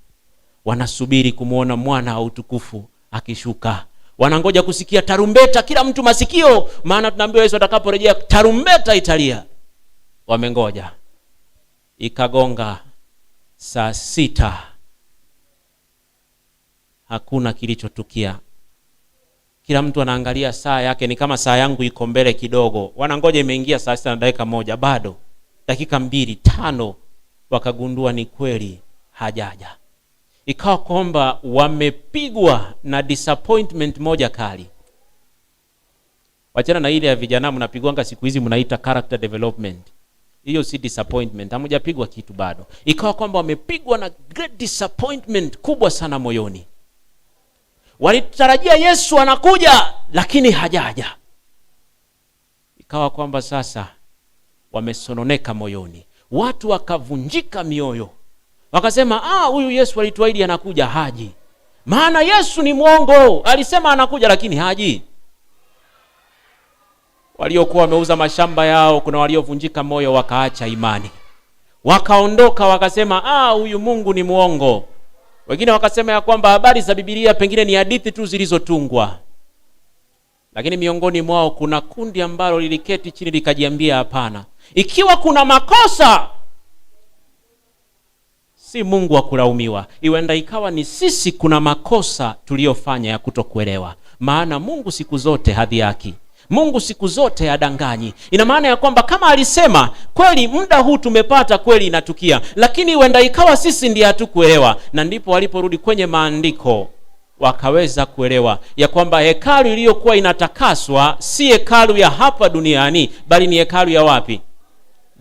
Wanasubiri kumuona mwana wa utukufu akishuka. Wanangoja kusikia tarumbeta, kila mtu masikio, maana tunaambiwa Yesu atakaporejea tarumbeta italia. Wamengoja. Ikagonga saa 6. Hakuna kilichotukia. Kila mtu anaangalia saa yake, ni kama saa yangu iko mbele kidogo. Wanangoja imeingia saa 6 na dakika 1, bado. Dakika 2, 5 wakagundua ni kweli hajaja. Ikawa kwamba wamepigwa na disappointment moja kali. Wachana na ile ya vijana mnapigwanga siku hizi mnaita character development. Hiyo si disappointment, hamjapigwa kitu bado. Ikawa kwamba wamepigwa na great disappointment kubwa sana moyoni. Walitarajia Yesu anakuja, lakini hajaja. Ikawa kwamba sasa wamesononeka moyoni. Watu wakavunjika mioyo. Wakasema huyu Yesu alituahidi anakuja, haji. Maana Yesu ni mwongo, alisema anakuja lakini haji. Waliokuwa wameuza mashamba yao, kuna waliovunjika moyo wakaacha imani. Wakaondoka wakasema huyu Mungu ni mwongo. Wengine wakasema ya kwamba habari za Biblia pengine ni hadithi tu zilizotungwa. Lakini miongoni mwao kuna kundi ambalo liliketi chini likajiambia hapana. Ikiwa kuna makosa, si Mungu wa kulaumiwa. Iwenda ikawa ni sisi kuna makosa tuliyofanya ya kutokuelewa. Maana Mungu siku zote hadhiaki. Mungu siku zote hadanganyi. Ina maana ya kwamba kama alisema kweli muda huu tumepata, kweli inatukia. Lakini iwenda ikawa sisi ndiye hatukuelewa. Na ndipo waliporudi kwenye maandiko wakaweza kuelewa ya kwamba hekalu iliyokuwa inatakaswa si hekalu ya hapa duniani, bali ni hekalu ya wapi?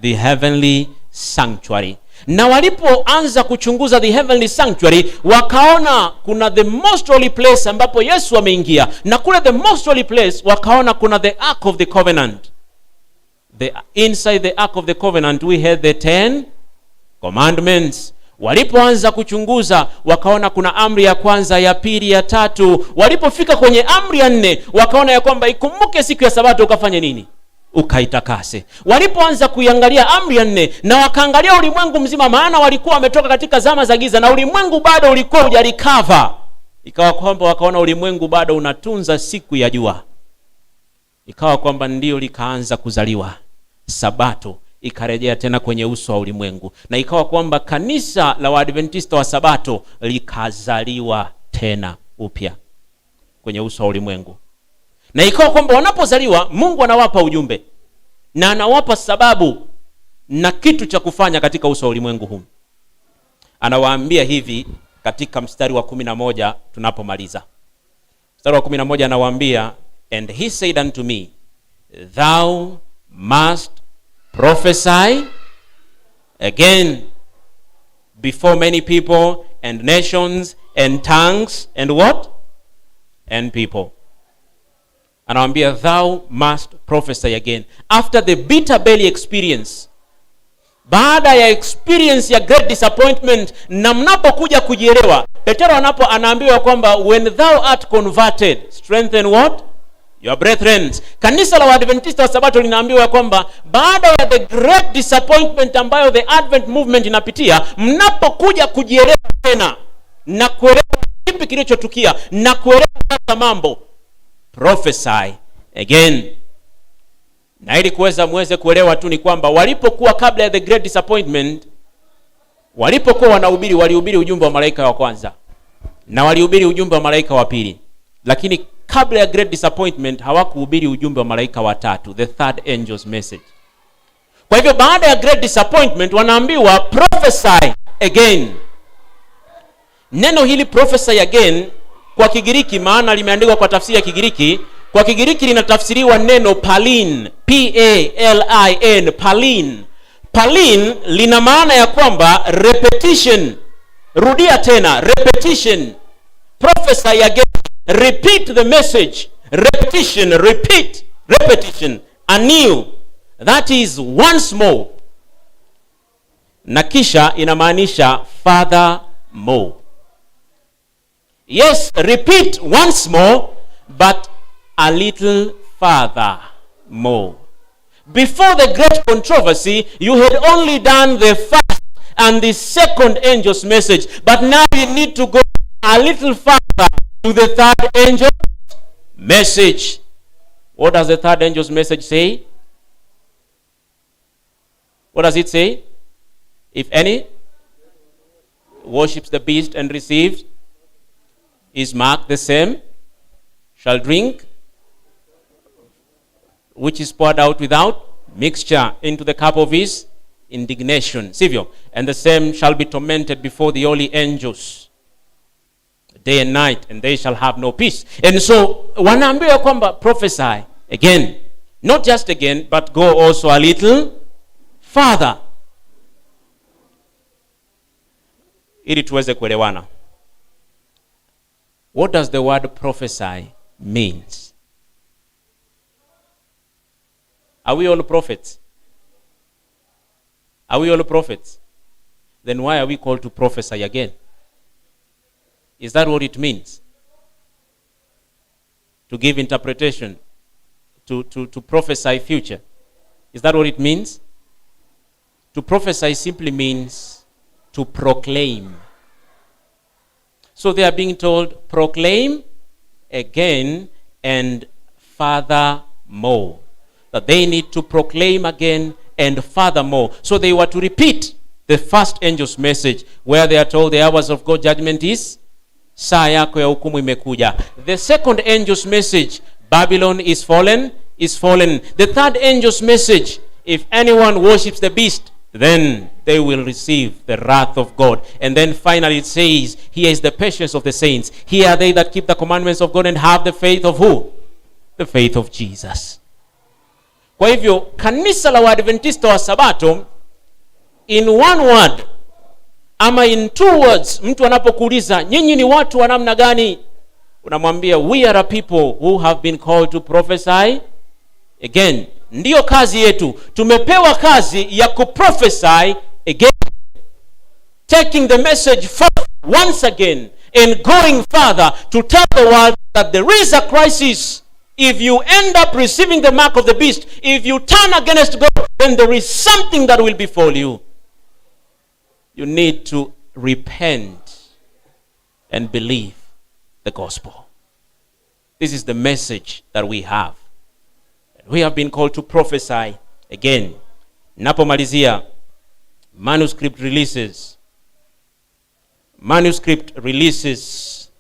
The heavenly sanctuary. Na walipoanza kuchunguza the heavenly sanctuary, wakaona kuna the most holy place ambapo Yesu ameingia. Na kule the most holy place wakaona kuna the ark of the covenant. Inside the ark of the covenant we had the 10 commandments. Walipoanza kuchunguza wakaona kuna amri ya kwanza, ya pili, ya tatu. Walipofika kwenye amri ya 4 wakaona ya kwamba ikumbuke siku ya Sabato ukafanye nini? Ukaitakase. Walipoanza kuiangalia amri ya 4 na wakaangalia ulimwengu mzima, maana walikuwa wametoka katika zama za giza na ulimwengu bado ulikuwa hujarecover. Ikawa kwamba wakaona ulimwengu bado unatunza siku ya jua. Ikawa kwamba ndio likaanza kuzaliwa Sabato, ikarejea tena kwenye uso wa ulimwengu. Na ikawa kwamba kanisa la Waadventista wa Sabato likazaliwa tena upya kwenye uso wa ulimwengu. Na ikawa kwamba wanapozaliwa Mungu anawapa ujumbe na anawapa sababu na kitu cha kufanya katika uso wa ulimwengu huu. Anawaambia hivi katika mstari wa 11 tunapomaliza. Mstari wa 11 anawaambia, and he said unto me, thou must prophesy again before many people and nations and tongues and what? And people. Anawaambia thou must prophesy again. After the bitter belly experience, baada ya experience ya great disappointment, na mnapokuja kujielewa, Petero anaambiwa kwamba when thou art converted, strengthen what? Your brethren. Kanisa la Waadventista wa Sabato linaambiwa kwamba baada ya the great disappointment ambayo the Advent movement inapitia, mnapokuja kujielewa tena na kuelewa kipi kilichotukia na kuelewa sasa mambo, prophesy again. Na ili muweze kuelewa tu ni kwamba walipokuwa kabla ya the great disappointment, walipokuwa wanahubiri, walihubiri ujumbe wa malaika wa kwanza na walihubiri ujumbe wa malaika wa pili, lakini kabla ya great disappointment hawakuhubiri ujumbe wa malaika wa tatu, the third angel's message. Kwa hivyo baada ya great disappointment wanaambiwa prophesy again. Neno hili prophesy again kwa Kigiriki, maana limeandikwa kwa tafsiri ya Kigiriki, kwa Kigiriki linatafsiriwa neno palin, P-A-L-I-N, palin. Palin lina maana ya kwamba repetition, rudia tena, repetition. Prophesy again, repeat the message, repetition, repeat, repetition, anew, that is once more. Na kisha inamaanisha furthermore. Yes, repeat once more, but a little further more. Before the great controversy, you had only done the first and the second angel's message, but now you need to go a little further to the third angel's message. What does the third angel's message say? What does it say? If any worships the beast and receives his mark, the same shall drink which is poured out without mixture into the cup of his indignation. Sivyo? And the same shall be tormented before the holy angels day and night, and they shall have no peace. And so wanaambiwa kwamba prophesy again, not just again, but go also a little further, ili tuweze kuelewana. What does the word prophesy means? Are we all prophets? Are we all prophets? Then why are we called to prophesy again? Is that what it means? To give interpretation, to prophesy future. Is that what it means? To prophesy simply means to proclaim. So they are being told, proclaim again and furthermore. That they need to proclaim again and furthermore. So they were to repeat the first angel's message, where they are told the hours of God's judgment is, saa yako ya hukumu imekuja. The second angel's message, Babylon is fallen, is fallen. The third angel's message, if anyone worships the beast, then they will receive the wrath of God. And then finally it says, here is the patience of the saints. Here are they that keep the commandments of God and have the faith of who? The faith of Jesus. Kwa hivyo, kanisa la Waadventista wa Sabato, in one word, ama in two words, mtu anapokuuliza, nyinyi ni watu wa namna gani? Unamwambia, we are a people who have been called to prophesy again. Ndiyo kazi yetu. Tumepewa kazi ya kuprophesy again. Taking the message forth once again and going further to tell the world that there is a crisis. If you end up receiving the mark of the beast, if you turn against God, then there is something that will befall you. You need to repent and believe the gospel. This is the message that we have. We have been called to prophesy again. Napomalizia, manuscript releases. Manuscript releases.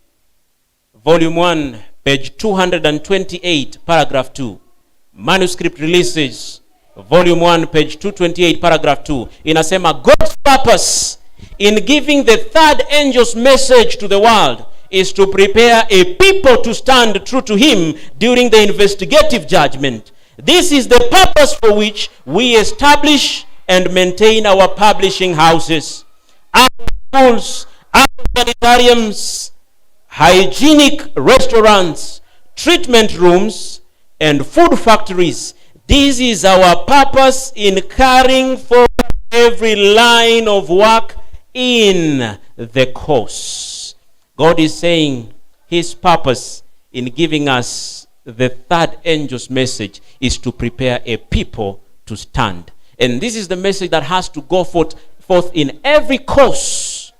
Volume 1, page 228, paragraph 2. Manuscript releases. Volume 1, page 228, paragraph 2. Inasema, God's purpose in giving the third angel's message to the world is to prepare a people to stand true to him during the investigative judgment. This is the purpose for which we establish and maintain our publishing houses, our schools, our sanitariums, hygienic restaurants, treatment rooms, and food factories. This is our purpose in carrying forward every line of work in the course. God is saying his purpose in giving us the third angel's message is to prepare a people to stand. And this is the message that has to go forth in every course,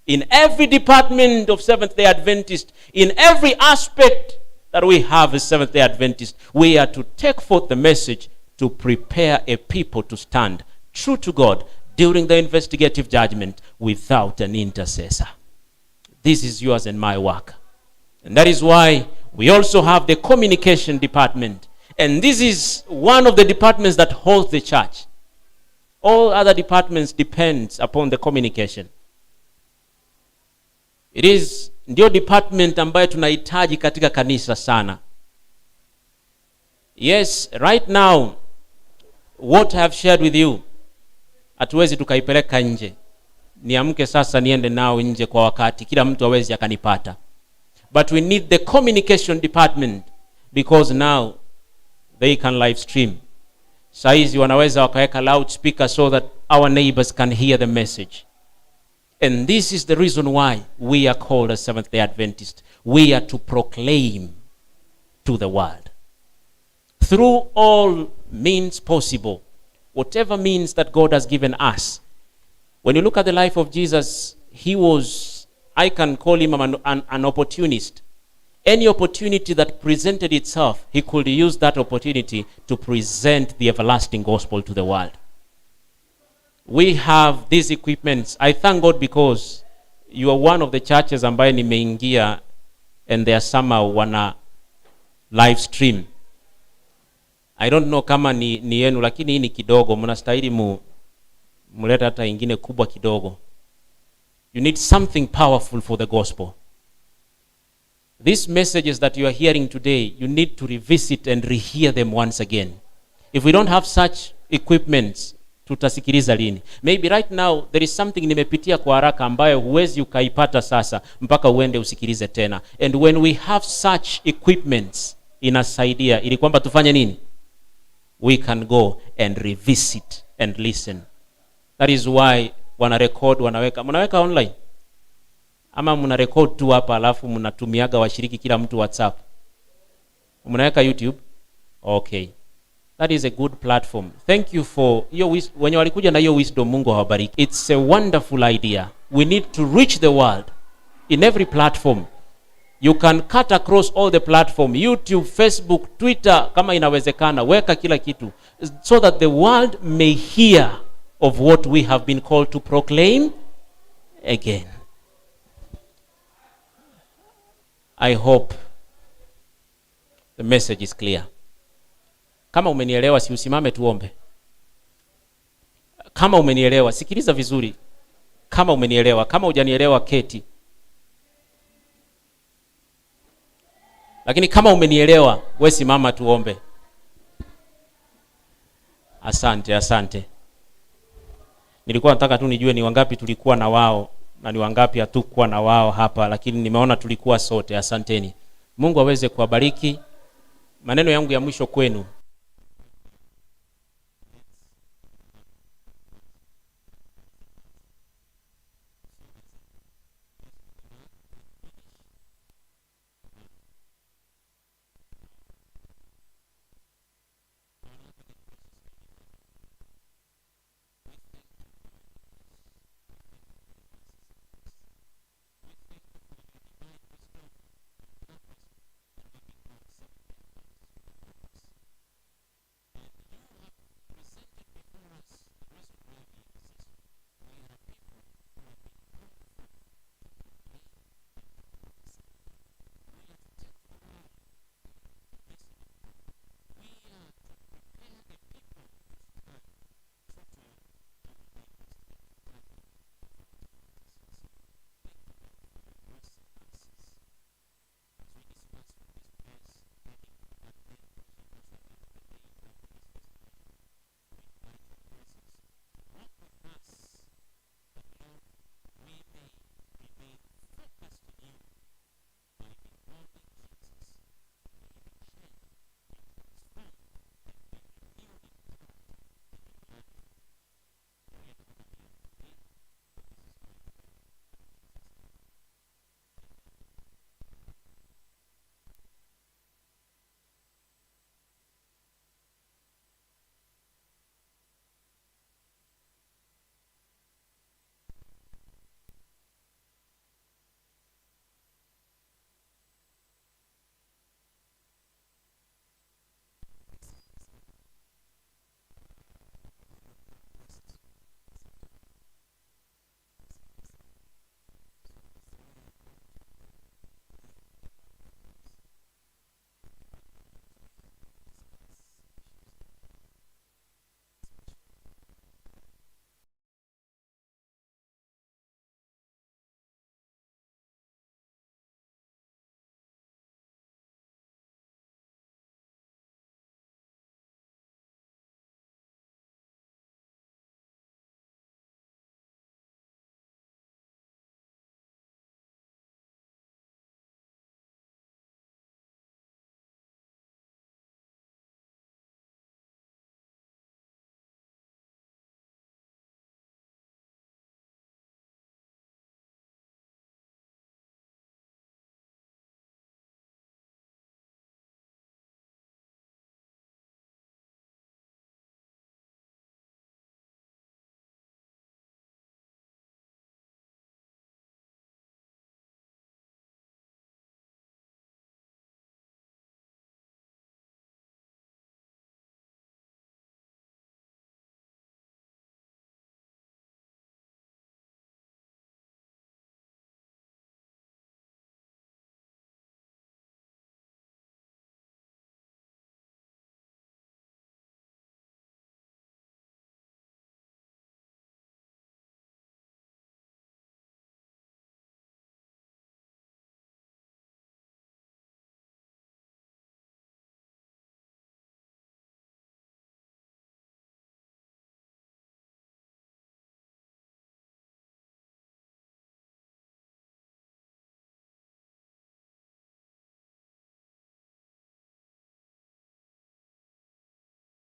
in every department of Seventh-day Adventist, in every aspect that we have as Seventh-day Adventist. We are to take forth the message to prepare a people to stand true to God during the investigative judgment without an intercessor. This is yours and my work. And that is why we also have the communication department. And this is one of the departments that holds the church. All other departments depend upon the communication. It is ndio department ambayo tunahitaji katika kanisa sana. Yes, right now, what I have shared with you, hatuwezi tukaipeleka nje. Niamke sasa niende nao nje kwa wakati, kila mtu hawezi akanipata. But we need the communication department, because now they can live stream. Saizi wanaweza wakaweka loudspeaker so that our neighbors can hear the message. And this is the reason why we are called as Seventh-day Adventists. We are to proclaim to the world through all means possible, whatever means that God has given us. When you look at the life of Jesus, he was, I can call him an opportunist. Any opportunity that presented itself, he could use that opportunity to present the everlasting gospel to the world. We have these equipments. I thank God because you are one of the churches ambaye nimeingia and they are somehow wana live stream. I don't know kama ni yenu, lakini hii ni kidogo. Mnastahili muleta hata ingine kubwa kidogo. You need something powerful for the gospel. These messages that you are hearing today, you need to revisit and rehear them once again. If we don't have such equipments, tutasikiliza lini? Maybe right now there is something nimepitia kwa haraka ambayo huwezi ukaipata sasa mpaka uende usikilize tena. And when we have such equipments, inasaidia ili kwamba tufanye nini? We can go and revisit and listen. That is why wana record, mnaweka online. Ama mna record tu hapa alafu mnatumiaga washiriki kila mtu WhatsApp. Mnaweka YouTube? Okay. That is a good platform. Thank you for your wenye walikuja na hiyo wisdom, Mungu awabariki. It's a wonderful idea. We need to reach the world in every platform. You can cut across all the platform, YouTube, Facebook, Twitter, kama inawezekana, weka kila kitu, so that the world may hear of what we have been called to proclaim again. I hope the message is clear. Kama umenielewa, si usimame tuombe. Kama umenielewa, sikiliza vizuri. Kama umenielewa, kama hujanielewa keti. Lakini kama umenielewa, wewe simama tuombe. Asante. Nilikuwa nataka tu nijue ni wangapi tulikuwa na wao na ni wangapi hatukuwa na wao hapa, lakini nimeona tulikuwa sote. Asanteni. Mungu aweze kuwabariki. Maneno yangu ya mwisho kwenu,